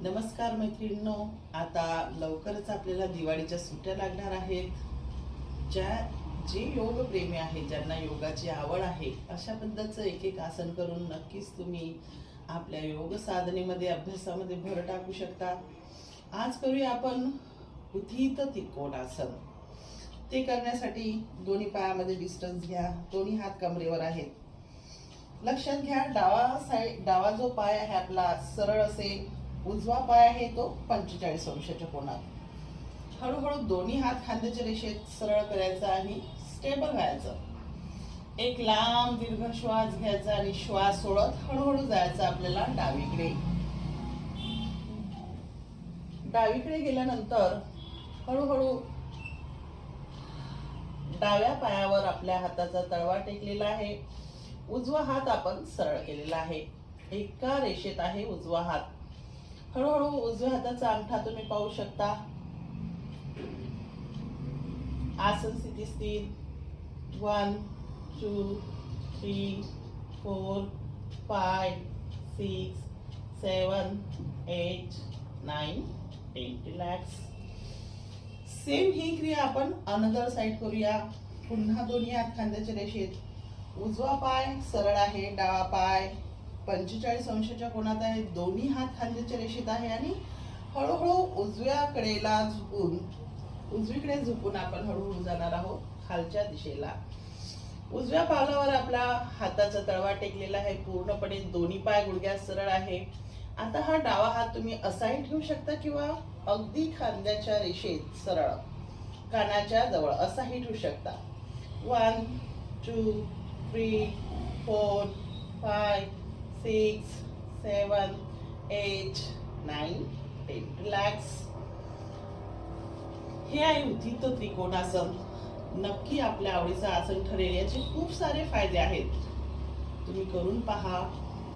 नमस्कार मैत्रिणींनो, आता लवकरच आपल्याला दिवाळीच्या सुट्ट्या लागणार आहेत. जे योग प्रेमी आहेत, ज्यांना योगाची आवड आहे, अशा पद्धतीचं एक एक आसन करून नक्कीच तुम्ही आपल्या योग साधनेमध्ये अभ्यासामध्ये भर टाकू शकता. आज करूया आपण उत्थित त्रिकोण आसन. ते करण्यासाठी दोन्ही पायामध्ये डिस्टन्स घ्या. दोन्ही हात कमरेवर आहेत. लक्षात घ्या, डावा जो पाय आहे आपला सरळ असेल, उजवा पाय आहे तो 45 अंशाच्या कोनात. हळूहळू दोन्ही हात खांद्याच्या रेषेत सरळ करायचा आणि स्टेबल व्हायचं. एक लांब दीर्घ श्वास घ्यायचा आणि श्वास सोडत हळूहळू जायचं आपल्याला डावीकडे. डावीकडे गेल्यानंतर हळूहळू डाव्या पायावर आपल्या हाताचा तळवा टेकलेला आहे. उजवा हात आपण सरळ केलेला आहे. एका रेषेत आहे उजवा हात. हळूहळू उजव्या हाताचा अंगठा तुम्ही पाहू शकता. आसन स्थिती स्थिर. 1 2 3 4 5 6 7 8 9 10. रिलॅक्स. सेम ही क्रिया आपण अनदर साइड करूया. पुन्हा दोन्ही हात खांद्याच्या रेषेत. उजवा पाय सरळ आहे, डावा पाय 45 अंशाच्या कोनात आहे. दोन्ही हात खांद्याच्या रेषेत आहे आणि हळूहळू उजवीकडे झुकून आपण हळूहळू जाणार आहोत खालच्या दिशेला. उजव्या पावलावर आपला हाताचा तळवा टेकलेला आहे. पूर्णपणे दोन्ही पाय गुडघ्यात सरळ आहे. आता हा डावा हात तुम्ही असाही ठेवू शकता किंवा अगदी खांद्याच्या रेषेत सरळ कानाच्या जवळ असाही ठेवू शकता. 1 2 3 4 5 6 7 8 9 10. रिलॅक्स. हे आहे उत्थित त्रिकोणासन. नक्की आपल्या आवडीचं आसन ठरेल. याचे खूप सारे फायदे आहेत. तुम्ही करून पहा.